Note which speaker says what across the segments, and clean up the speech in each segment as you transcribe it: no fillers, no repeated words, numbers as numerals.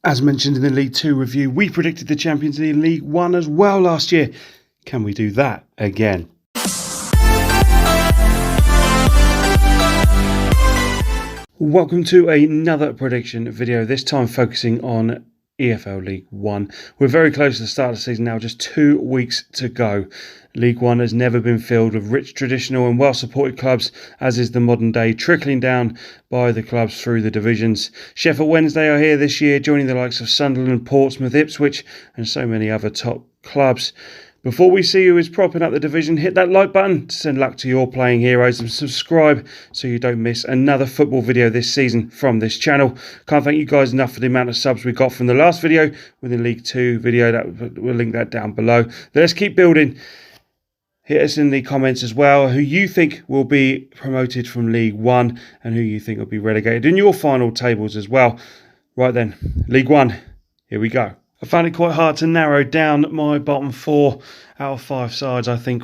Speaker 1: As mentioned in the League 2 review, we predicted the champions in League 1 as well last year. Can we do that again? Welcome to another prediction video, this time focusing on EFL League 1. We're very close to the start of the season now, just 2 weeks to go. League 1 has never been filled with rich, traditional and well-supported clubs, as is the modern day, trickling down by the clubs through the divisions. Sheffield Wednesday are here this year, joining the likes of Sunderland, Portsmouth, Ipswich and so many other top clubs. Before we see who is propping up the division, hit that like button to send luck to your playing heroes and subscribe so you don't miss another football video this season from this channel. Can't thank you guys enough for the amount of subs we got from the last video with the League 2 video. We'll link that down below. Let's keep building. Hit us in the comments as well who you think will be promoted from League 1 and who you think will be relegated in your final tables as well. Right then, League 1, here we go. I found it quite hard to narrow down my bottom 4 out of 5 sides I think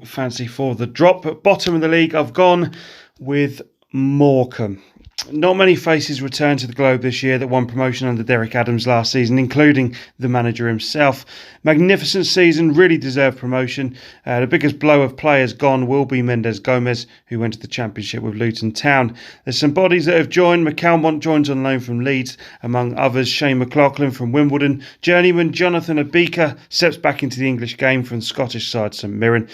Speaker 1: fancy for the drop. At bottom of the league, I've gone with Morecambe. Not many faces returned to the Globe this year that won promotion under Derek Adams last season, including the manager himself. Magnificent season, really deserved promotion. The biggest blow of players gone will be Mendes Gomez, who went to the Championship with Luton Town. There's some bodies that have joined. McAlmont joins on loan from Leeds, among others. Shane McLaughlin from Wimbledon. Journeyman Jonathan Abika steps back into the English game from Scottish side St Mirren.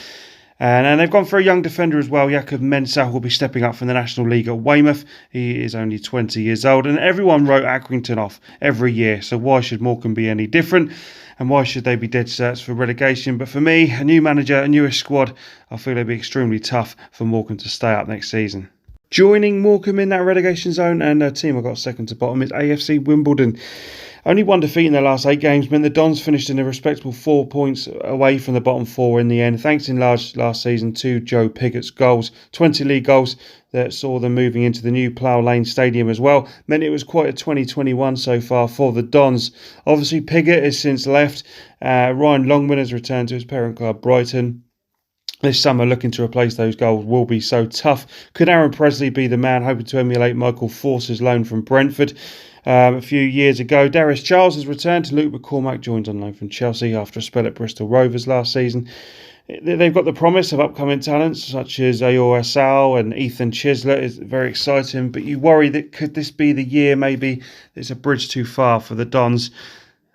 Speaker 1: And they've gone for a young defender as well. Jakob Mensah, who will be stepping up from the National League at Weymouth. He is only 20 years old. And everyone wrote Accrington off every year. So why should Morecambe be any different? And why should they be dead certs for relegation? But for me, a new manager, a newish squad, I feel it'll be extremely tough for Morecambe to stay up next season. Joining Morecambe in that relegation zone, and a team I got second to bottom, is AFC Wimbledon. Only one defeat in their last 8 games meant the Dons finished in a respectable 4 points away from the bottom 4 in the end, thanks in large last season to Joe Piggott's goals. 20 league goals that saw them moving into the new Plough Lane Stadium as well meant it was quite a 2021 so far for the Dons. Obviously Piggott has since left. Ryan Longman has returned to his parent club Brighton. This summer, looking to replace those goals will be so tough. Could Aaron Presley be the man, hoping to emulate Michael Force's loan from Brentford a few years ago? Darius Charles has returned to Luke McCormack, joins on loan from Chelsea after a spell at Bristol Rovers last season. They've got the promise of upcoming talents such as Ayor Asal and Ethan Chislett. Is very exciting, but you worry that could this be the year maybe it's a bridge too far for the Dons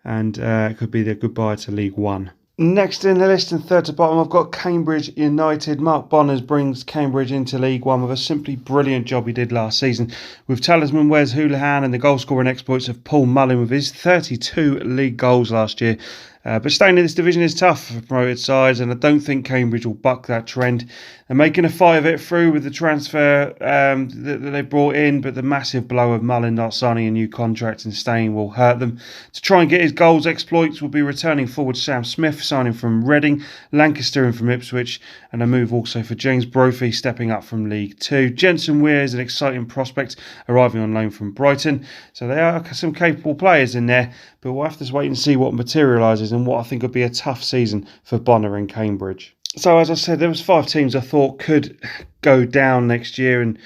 Speaker 1: and it could be their goodbye to League 1. Next in the list and third to bottom, I've got Cambridge United. Mark Bonners brings Cambridge into League 1 with a simply brilliant job he did last season, with talisman Wes Houlihan and the goal-scoring exploits of Paul Mullin with his 32 league goals last year. But staying in this division is tough for promoted sides, and I don't think Cambridge will buck that trend. They're making a fight of it through with the transfer that they brought in, but the massive blow of Mullin not signing a new contract and staying will hurt them. To try and get his goals exploits will be returning forward Sam Smith, signing from Reading, Lancaster and from Ipswich, and a move also for James Brophy, stepping up from League 2. Jensen Weir is an exciting prospect, arriving on loan from Brighton. So there are some capable players in there, but we'll have to wait and see what materialises and what I think will be a tough season for Bonner and Cambridge. So as I said, there was 5 teams I thought could go down next year, and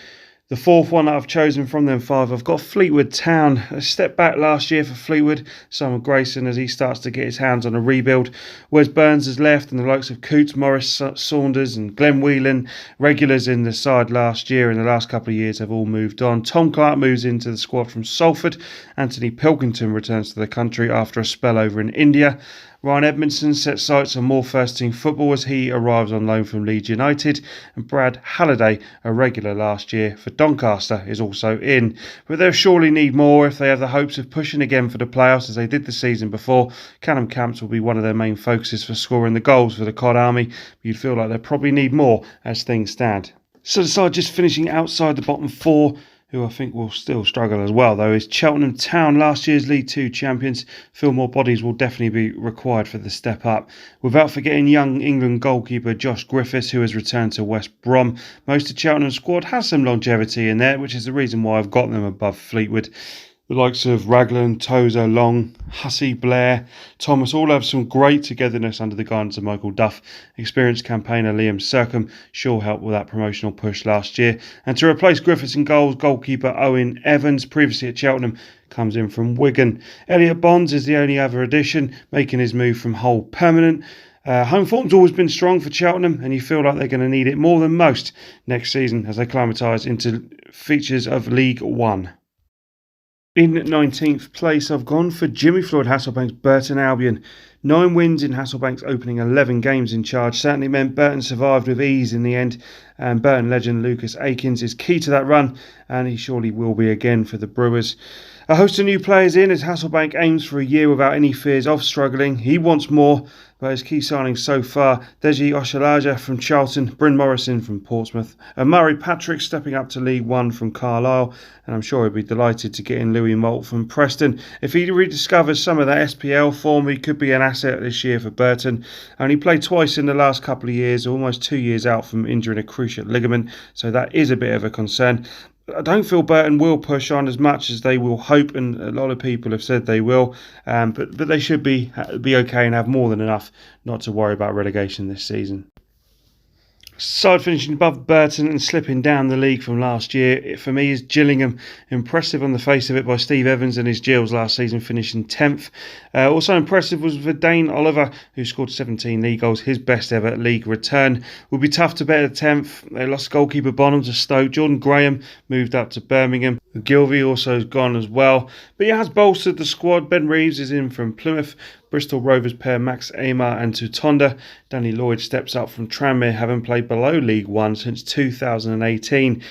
Speaker 1: the fourth one that I've chosen from them 5, I've got Fleetwood Town. A step back last year for Fleetwood. Simon Grayson as he starts to get his hands on a rebuild. Wes Burns has left, and the likes of Coots, Morris, Saunders and Glenn Whelan, regulars in the side last year and the last couple of years, have all moved on. Tom Clark moves into the squad from Salford. Anthony Pilkington returns to the country after a spell over in India. Ryan Edmondson sets sights on more first-team football as he arrives on loan from Leeds United, and Brad Halliday, a regular last year for Doncaster, is also in. But they'll surely need more if they have the hopes of pushing again for the playoffs as they did the season before. Callum Camps will be one of their main focuses for scoring the goals for the Cod Army, but you'd feel like they probably need more as things stand. So the side just finishing outside the bottom 4, who I think will still struggle as well, though, is Cheltenham Town, last year's League 2 champions. Feel more bodies will definitely be required for the step up. Without forgetting young England goalkeeper Josh Griffiths, who has returned to West Brom. Most of Cheltenham's squad has some longevity in there, which is the reason why I've got them above Fleetwood. The likes of Raglan, Tozer, Long, Hussey, Blair, Thomas all have some great togetherness under the guidance of Michael Duff. Experienced campaigner Liam Sercombe sure helped with that promotional push last year. And to replace Griffiths in goals, goalkeeper Owen Evans, previously at Cheltenham, comes in from Wigan. Elliot Bonds is the only other addition, making his move from Hull permanent. Home form's always been strong for Cheltenham, and you feel like they're going to need it more than most next season as they climatise into features of League One. In 19th place, I've gone for Jimmy Floyd Hasselbank's Burton Albion. 9 wins in Hasselbank's opening 11 games in charge certainly meant Burton survived with ease in the end, and Burton legend Lucas Akins is key to that run, and he surely will be again for the Brewers. A host of new players in as Hasselbank aims for a year without any fears of struggling. He wants more, but his key signings so far: Deji Oshalaja from Charlton, Bryn Morrison from Portsmouth, and Murray Patrick stepping up to League One from Carlisle, and I'm sure he'll be delighted to get in Louis Moult from Preston. If he rediscovers some of that SPL form, he could be an asset this year for Burton. Only played twice in the last couple of years, almost 2 years out from injuring a cruciate ligament, so that is a bit of a concern. I don't feel Burton will push on as much as they will hope, and a lot of people have said they will, but they should be okay and have more than enough not to worry about relegation this season. Side finishing above Burton and slipping down the league from last year, for me, is Gillingham. Impressive on the face of it by Steve Evans and his Gills last season, finishing 10th. Also impressive was Verdane Oliver, who scored 17 league goals, his best ever league return. Will be tough to bet at 10th. They lost goalkeeper Bonham to Stoke. Jordan Graham moved up to Birmingham. Gilvey also has gone as well, but he has bolstered the squad. Ben Reeves is in from Plymouth. Bristol Rovers pair Max Amar and Tutonda. Danny Lloyd steps up from Tranmere, having played below League One since 2018.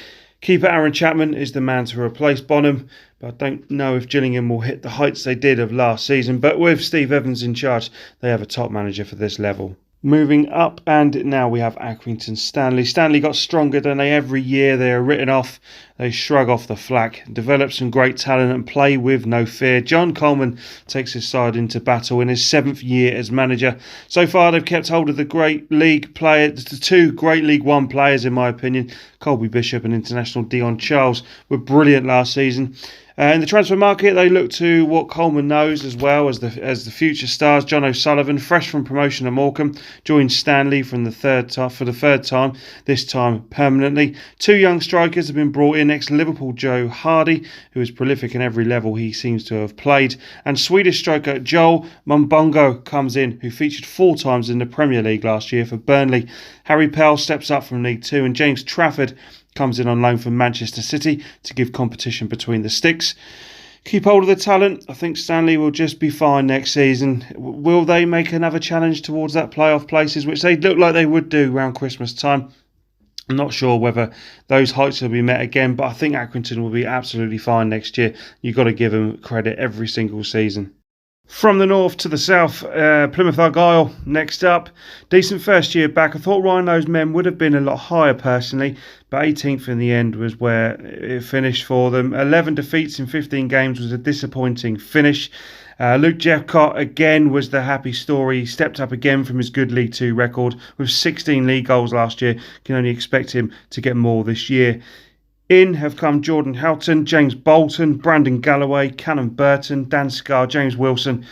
Speaker 1: Keeper Aaron Chapman is the man to replace Bonham, but I don't know if Gillingham will hit the heights they did of last season. But with Steve Evans in charge, they have a top manager for this level. Moving up, and now we have Accrington Stanley. Stanley got stronger than they every year. They are written off. They shrug off the flak, develop some great talent and play with no fear. John Coleman takes his side into battle in his 7th year as manager. So far they've kept hold of the great league players, the 2 great League One players in my opinion. Colby Bishop and international Dion Charles were brilliant last season. In the transfer market, they look to what Coleman knows as well as the future stars. John O'Sullivan, fresh from promotion at Morecambe, joined Stanley for the third time, this time permanently. 2 young strikers have been brought in, ex-Liverpool Joe Hardy, who is prolific in every level he seems to have played, and Swedish striker Joel Mumbongo comes in, who featured 4 times in the Premier League last year for Burnley. Harry Pell steps up from League Two, and James Trafford comes in on loan from Manchester City to give competition between the sticks. Keep hold of the talent. I think Stanley will just be fine next season. Will they make another challenge towards that playoff places, which they look like they would do around Christmas time? I'm not sure whether those heights will be met again, but I think Accrington will be absolutely fine next year. You've got to give them credit every single season. From the north to the south, Plymouth Argyle next up. Decent first year back. I thought Rhino's men would have been a lot higher personally, but 18th in the end was where it finished for them. 11 defeats in 15 games was a disappointing finish. Luke Jeffcott again was the happy story. He stepped up again from his good League Two record with 16 league goals last year. Can only expect him to get more this year. In have come Jordan Houghton, James Bolton, Brandon Galloway, Cannon Burton, Dan Scarr, James Wilson,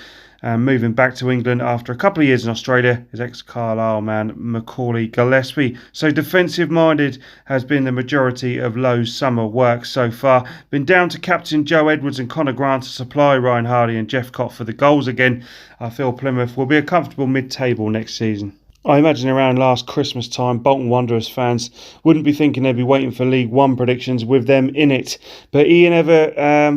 Speaker 1: moving back to England after a couple of years in Australia, his ex-Carlisle man Macaulay Gillespie. So defensive-minded has been the majority of Lowe's summer work so far. Been down to captain Joe Edwards and Connor Grant to supply Ryan Hardy and Jeff Cott for the goals again. I feel Plymouth will be a comfortable mid-table next season. I imagine around last Christmas time, Bolton Wanderers fans wouldn't be thinking they'd be waiting for League One predictions with them in it. But Ian Ever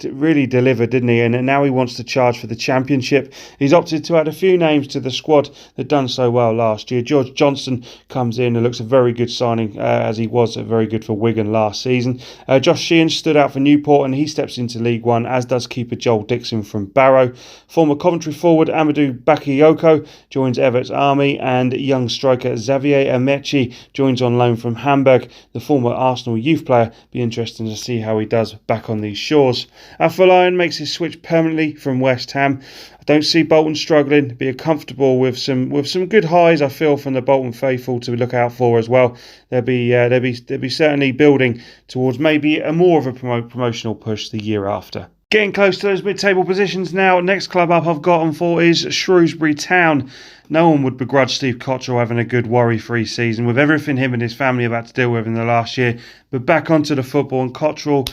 Speaker 1: really delivered, didn't he? And now he wants to charge for the Championship. He's opted to add a few names to the squad that done so well last year. George Johnson comes in and looks a very good signing, as he was very good for Wigan last season. Josh Sheehan stood out for Newport and he steps into League One, as does keeper Joel Dixon from Barrow. Former Coventry forward Amadou Bakayoko joins Everett's Army, and young striker Xavier Amechi joins on loan from Hamburg. The former Arsenal youth player. Be interesting to see how he does back on these shores. Afolayan makes his switch permanently from West Ham. I don't see Bolton struggling. Be comfortable with some good highs. I feel from the Bolton faithful to look out for as well. They'll be certainly building towards maybe a more of a promotional push the year after. Getting close to those mid-table positions now. Next club up I've got on for is Shrewsbury Town. No one would begrudge Steve Cottrell having a good worry-free season with everything him and his family have had to deal with in the last year. But back onto the football, and Cottrell,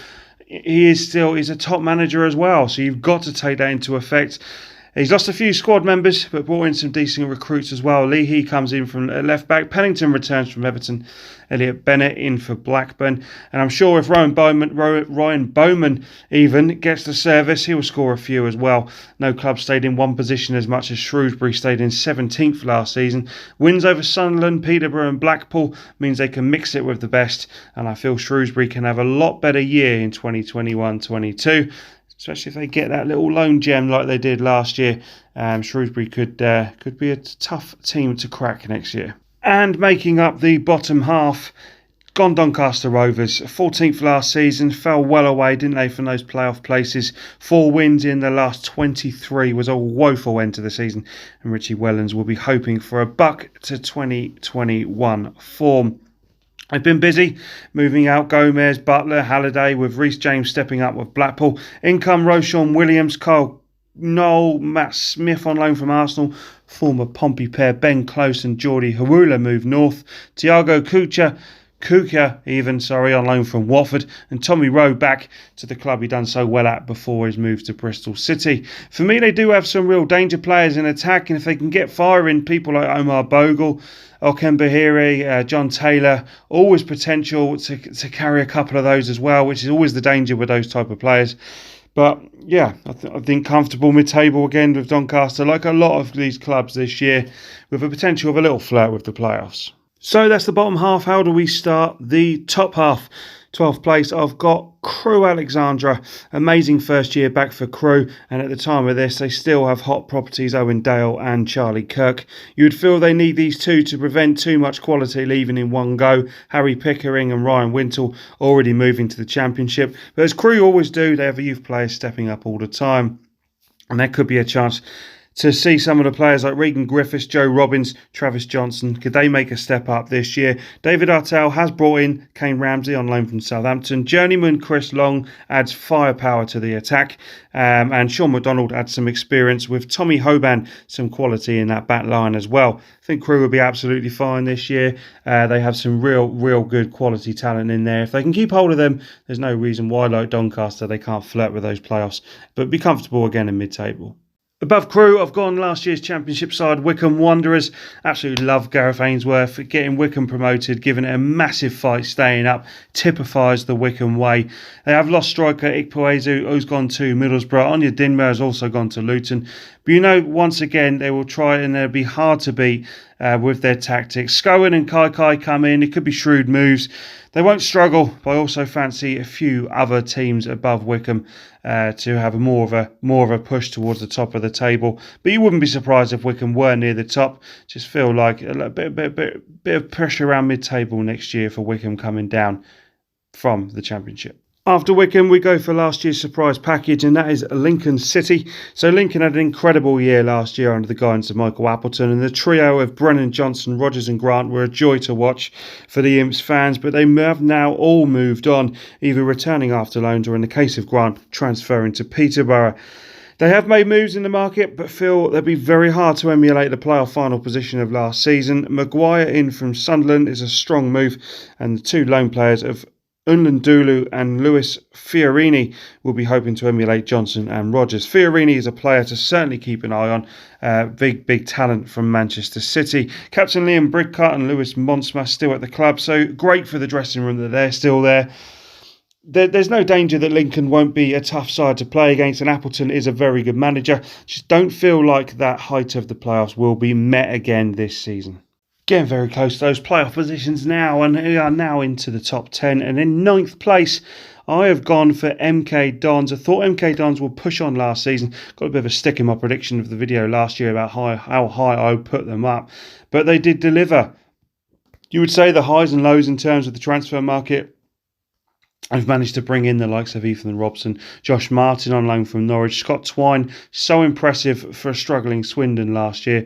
Speaker 1: he's a top manager as well, so you've got to take that into effect. He's lost a few squad members, but brought in some decent recruits as well. Leahy comes in from left back. Pennington returns from Everton. Elliot Bennett in for Blackburn. And I'm sure if Ryan Bowman even gets the service, he will score a few as well. No club stayed in one position as much as Shrewsbury stayed in 17th last season. Wins over Sunderland, Peterborough and Blackpool means they can mix it with the best. And I feel Shrewsbury can have a lot better year in 2021-22. Especially if they get that little loan gem like they did last year. Shrewsbury could be a tough team to crack next year. And making up the bottom half, gone Doncaster Rovers. 14th last season, fell well away, didn't they, from those playoff places. 4 wins in the last 23 was a woeful end to the season. And Richie Wellens will be hoping for a buck to 2021 form. They've been busy moving out Gomez, Butler, Halliday, with Reece James stepping up with Blackpool. In come Roshan Williams, Kyle Knoll, Matt Smith on loan from Arsenal. Former Pompey pair Ben Close and Geordie Harula move north. Thiago Kuka on loan from Watford, and Tommy Rowe back to the club he done so well at before his move to Bristol City. For me, they do have some real danger players in attack, and if they can get firing, people like Omar Bogle, Oken Bahiri, John Taylor, always potential to carry a couple of those as well, which is always the danger with those type of players. But yeah, I think comfortable mid-table again with Doncaster, like a lot of these clubs this year, with a potential of a little flirt with the playoffs. So that's the bottom half. How do we start the top half? 12th place, I've got Crewe Alexandra. Amazing first year back for Crewe, and at the time of this, they still have hot properties Owen Dale and Charlie Kirk. You would feel they need these two to prevent too much quality leaving in one go. Harry Pickering and Ryan Wintle already moving to the Championship. But as Crewe always do, they have a youth player stepping up all the time. And there could be a chance to see some of the players like Regan Griffiths, Joe Robbins, Travis Johnson. Could they make a step up this year? David Artell has brought in Kane Ramsey on loan from Southampton. Journeyman Chris Long adds firepower to the attack. And Sean McDonald adds some experience with Tommy Hoban, some quality in that back line as well. I think Crewe will be absolutely fine this year. They have some real good quality talent in there. If they can keep hold of them, there's no reason why, like Doncaster, they can't flirt with those playoffs. But be comfortable again in mid-table. Above Crewe, I've gone last year's Championship side, Wycombe Wanderers. Absolutely love Gareth Ainsworth. Getting Wycombe promoted, giving it a massive fight, staying up, typifies the Wycombe way. They have lost striker Ikpuezu, who's gone to Middlesbrough. Anya Dinmer has also gone to Luton. But you know, once again, they will try and they'll be hard to beat with their tactics. Scowen and Kai come in. It could be shrewd moves. They won't struggle, but I also fancy a few other teams above Wycombe to have more of a push towards the top of the table. But you wouldn't be surprised if Wycombe were near the top. Just feel like a bit of pressure around mid-table next year for Wycombe coming down from the Championship. After Wycombe, we go for last year's surprise package, and that is Lincoln City. So Lincoln had an incredible year last year under the guidance of Michael Appleton, and the trio of Brennan, Johnson, Rogers and Grant were a joy to watch for the Imps fans, but they have now all moved on, either returning after loans or, in the case of Grant, transferring to Peterborough. They have made moves in the market, but feel they'll be very hard to emulate the playoff final position of last season. Maguire in from Sunderland is a strong move, and the two loan players of Unlandulu and Lewis Fiorini will be hoping to emulate Johnson and Rogers. Fiorini is a player to certainly keep an eye on. Big talent from Manchester City. Captain Liam Bridcut and Lewis Monsma still at the club, so great for the dressing room that they're still there. There's no danger that Lincoln won't be a tough side to play against, and Appleton is a very good manager. Just don't feel like that height of the playoffs will be met again this season. Getting very close to those playoff positions now, and we are now into the top 10. And in 9th place, I have gone for MK Dons. I thought MK Dons will push on last season. Got a bit of a stick in my prediction of the video last year about how high I would put them up. But they did deliver. You would say the highs and lows in terms of the transfer market. I've managed to bring in the likes of Ethan Robson, Josh Martin on loan from Norwich, Scott Twine, so impressive for a struggling Swindon last year.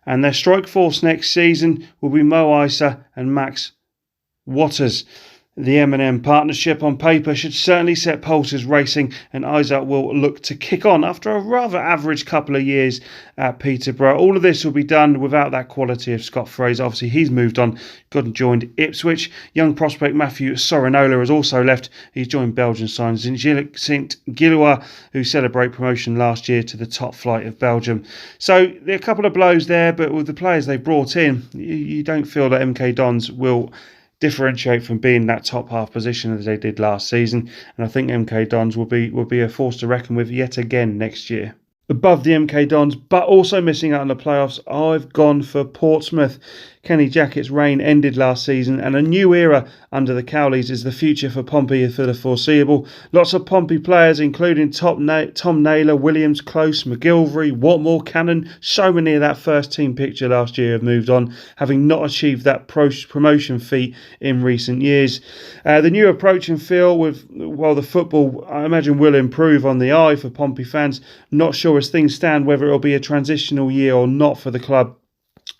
Speaker 1: And their strike force next season will be Mo Isa and Max Waters. The M&M partnership on paper should certainly set pulses racing, and Isaac will look to kick on after a rather average couple of years at Peterborough. All of this will be done without that quality of Scott Fraser. Obviously, he's moved on, gone and joined Ipswich. Young prospect Matthew Sorinola has also left. He's joined Belgian sides St Gillois, who celebrate promotion last year to the top flight of Belgium. So there are a couple of blows there, but with the players they brought in, you don't feel that MK Dons will differentiate from being that top half position as they did last season, and I think MK Dons will be a force to reckon with yet again next year. Above the MK Dons, but also missing out on the playoffs, I've gone for Portsmouth. Kenny Jackett's reign ended last season, and a new era under the Cowleys is the future for Pompey for the foreseeable. Lots of Pompey players, including Tom Naylor, Williams, Close, McGilvery, Watmore, Cannon. So many of that first team picture last year have moved on, having not achieved that promotion feat in recent years. The new approach and feel with, the football, I imagine, will improve on the eye for Pompey fans. Not sure as things stand whether it will be a transitional year or not for the club.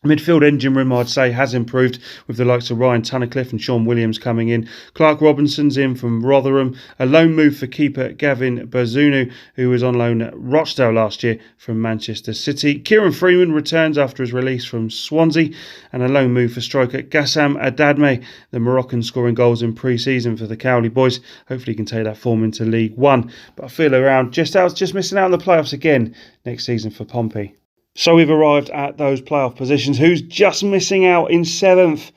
Speaker 1: Midfield engine room, I'd say, has improved with the likes of Ryan Tunnicliffe and Sean Williams coming in. Clark Robinson's in from Rotherham. A loan move for keeper Gavin Berzunu, who was on loan at Rochdale last year from Manchester City. Kieran Freeman returns after his release from Swansea. And a loan move for striker Gassam Adadme, the Moroccan scoring goals in pre-season for the Cowley boys. Hopefully he can take that form into League One. But I feel around just missing out on the playoffs again next season for Pompey. So we've arrived at those playoff positions. Who's just missing out in 7th?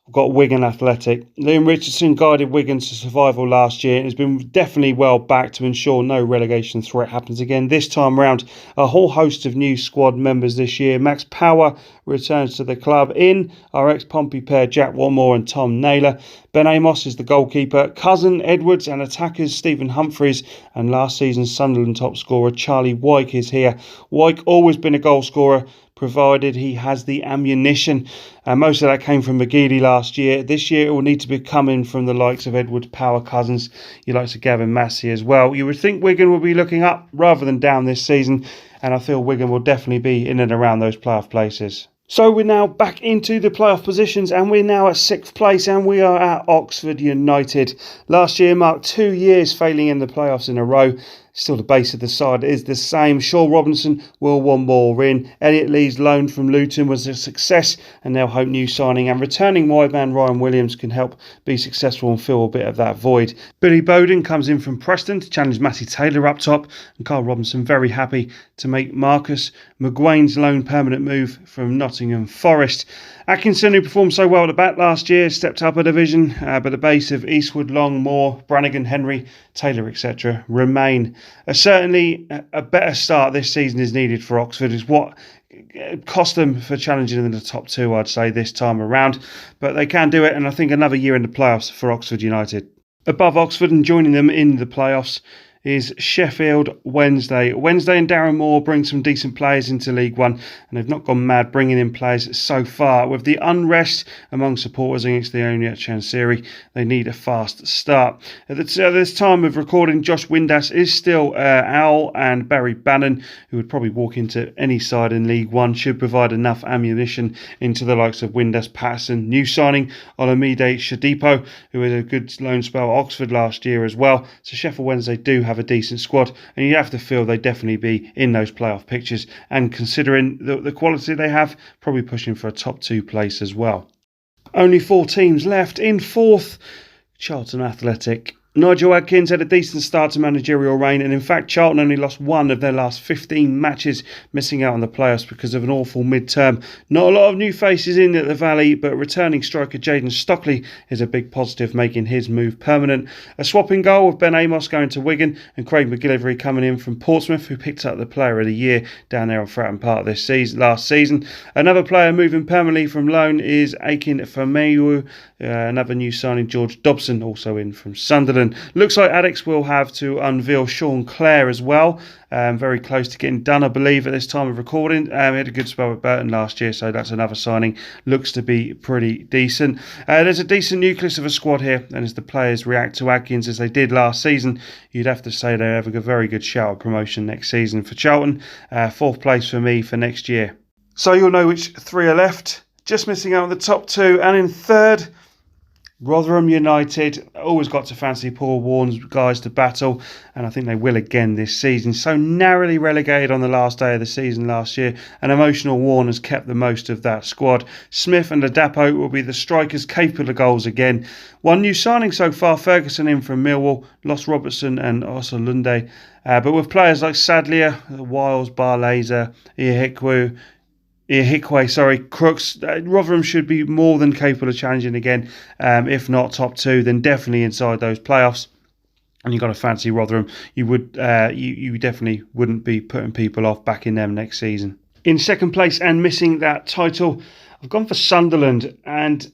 Speaker 1: We've got Wigan Athletic. Liam Richardson guided Wigan to survival last year and has been definitely well backed to ensure no relegation threat happens again. This time round, a whole host of new squad members this year. Max Power returns to the club. In our ex-Pompey pair, Jack Watmore and Tom Naylor. Ben Amos is the goalkeeper. Cousin Edwards and attackers Stephen Humphreys. And last season's Sunderland top scorer Charlie Wyke is here. Wyke always been a goal scorer, provided he has the ammunition. Most of that came from McGeady last year. This year it will need to be coming from the likes of Edwards, Power, Cousins, you likes of Gavin Massey as well. You would think Wigan will be looking up rather than down this season, and I feel Wigan will definitely be in and around those playoff places. So we're now back into the playoff positions, and we're now at 6th place, and we are at Oxford United. Last year marked 2 years failing in the playoffs in a row. Still, the base of the side is the same. Shaw Robinson will one more in. Elliot Lee's loan from Luton was a success, and they'll hope new signing and returning wide man Ryan Williams can help be successful and fill a bit of that void. Billy Bowden comes in from Preston to challenge Matty Taylor up top, and Carl Robinson very happy to make Marcus McGuane's loan permanent move from Nottingham Forest. Atkinson, who performed so well at the back last year, stepped up a division, but the base of Eastwood, Long, Moore, Brannigan, Henry, Taylor, etc. remain. Certainly a better start this season is needed for Oxford, is what cost them for challenging in the top 2, I'd say, this time around. But they can do it, and I think another year in the playoffs for Oxford United. Above Oxford and joining them in the playoffs is Sheffield Wednesday. Wednesday and Darren Moore bring some decent players into League One, and they've not gone mad bringing in players so far. With the unrest among supporters against the owner at Chancery, they need a fast start. At this time of recording, Josh Windass is still Owl, and Barry Bannon, who would probably walk into any side in League One, should provide enough ammunition into the likes of Windass, Patterson. New signing Olamide Shadipo, who had a good loan spell at Oxford last year as well. So Sheffield Wednesday do have a decent squad, and you have to feel they definitely be in those playoff pictures, and considering the quality they have, probably pushing for a top 2 place as well. Only 4 teams left. In 4th, Charlton Athletic. Nigel Adkins had a decent start to managerial reign, and in fact Charlton only lost 1 of their last 15 matches, missing out on the playoffs because of an awful mid-term. Not a lot of new faces in at the Valley, but returning striker Jayden Stockley is a big positive, making his move permanent. A swapping goal with Ben Amos going to Wigan and Craig McGillivray coming in from Portsmouth, who picked up the Player of the Year down there on Fratton Park last season. Another player moving permanently from loan is Akin Famewu. Another new signing, George Dobson, also in from Sunderland. Looks like Addicts will have to unveil Sean Clare as well. Very close to getting done, I believe, at this time of recording. He had a good spell with Burton last year, so that's another signing. Looks to be pretty decent. There's a decent nucleus of a squad here, and as the players react to Adkins as they did last season, you'd have to say they have a very good shout of promotion next season. For Charlton, 4th place for me for next year. So you'll know which 3 are left. Just missing out on the top 2, and in 3rd, Rotherham United always got to fancy Paul Warne's guys to battle, and I think they will again this season. So narrowly relegated on the last day of the season last year, and emotional Warne has kept the most of that squad. Smith and Adapo will be the strikers capable of goals again. One new signing so far, Ferguson in from Millwall, lost Robertson and Osalunde, but with players like Sadlier, Wiles, Barlaser, Crooks, Rotherham should be more than capable of challenging again. If not top two, then definitely inside those playoffs. And you've got to fancy Rotherham. You would, you definitely wouldn't be putting people off backing them next season. In second place and missing that title, I've gone for Sunderland, and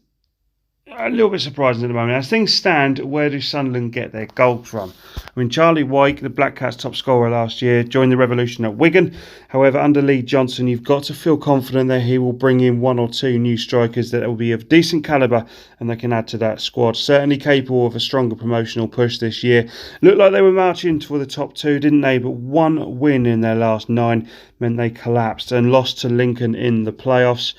Speaker 1: a little bit surprising at the moment. As things stand, where do Sunderland get their goals from? I mean, Charlie Wyke, the Black Cats' top scorer last year, joined the revolution at Wigan. However, under Lee Johnson, you've got to feel confident that he will bring in one or two new strikers that will be of decent calibre and they can add to that squad. Certainly capable of a stronger promotional push this year. Looked like they were marching for the top two, didn't they? But one win in their last 9 meant they collapsed and lost to Lincoln in the playoffs.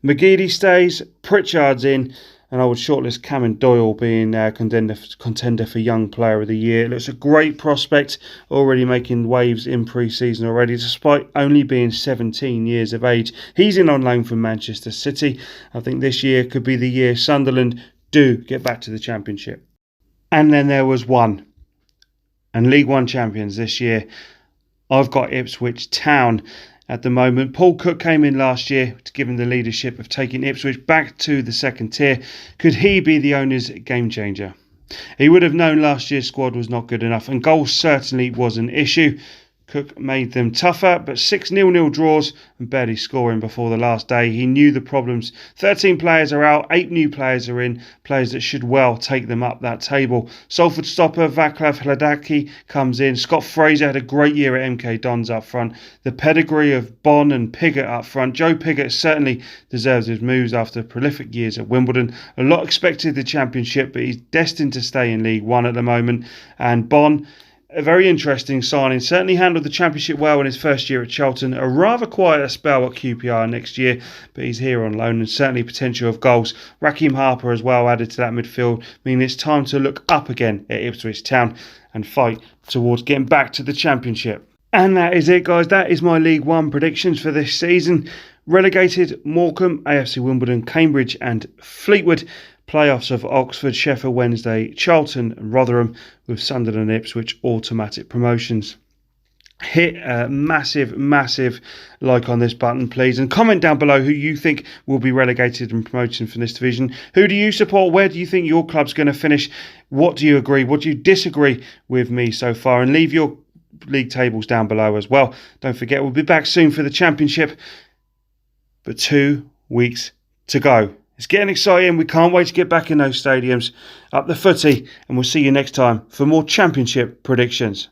Speaker 1: McGeady stays, Pritchard's in, and I would shortlist Cameron Doyle being contender for Young Player of the Year. It looks a great prospect, already making waves in pre-season already, despite only being 17 years of age. He's in on loan from Manchester City. I think this year could be the year Sunderland do get back to the Championship. And then there was one. And League One champions this year, I've got Ipswich Town. At the moment, Paul Cook came in last year to give him the leadership of taking Ipswich back to the second tier. Could he be the owner's game changer? He would have known last year's squad was not good enough, and goals certainly was an issue. Cook made them tougher, but 6 0-0 draws and barely scoring before the last day. He knew the problems. 13 players are out, 8 new players are in, players that should well take them up that table. Salford stopper Vaclav Hladaki comes in. Scott Fraser had a great year at MK Dons up front. The pedigree of Bonn and Piggott up front. Joe Piggott certainly deserves his moves after prolific years at Wimbledon. A lot expected the Championship, but he's destined to stay in League One at the moment. And Bonn, a very interesting signing. Certainly handled the Championship well in his first year at Charlton. A rather quiet spell at QPR next year, but he's here on loan and certainly potential of goals. Raheem Harper as well added to that midfield, meaning it's time to look up again at Ipswich Town and fight towards getting back to the Championship. And that is it, guys. That is my League One predictions for this season. Relegated, Morecambe, AFC Wimbledon, Cambridge and Fleetwood. Playoffs of Oxford, Sheffield Wednesday, Charlton and Rotherham, with Sunderland and Ipswich automatic promotions. Hit a massive like on this button, please, and comment down below who you think will be relegated and promoted from this division. Who do you support? Where do you think your club's going to finish? What do you agree? What do you disagree with me so far? And leave your league tables down below as well. Don't forget, we'll be back soon for the Championship, but 2 weeks to go. It's getting exciting. We can't wait to get back in those stadiums. Up the footy, and we'll see you next time for more Championship predictions.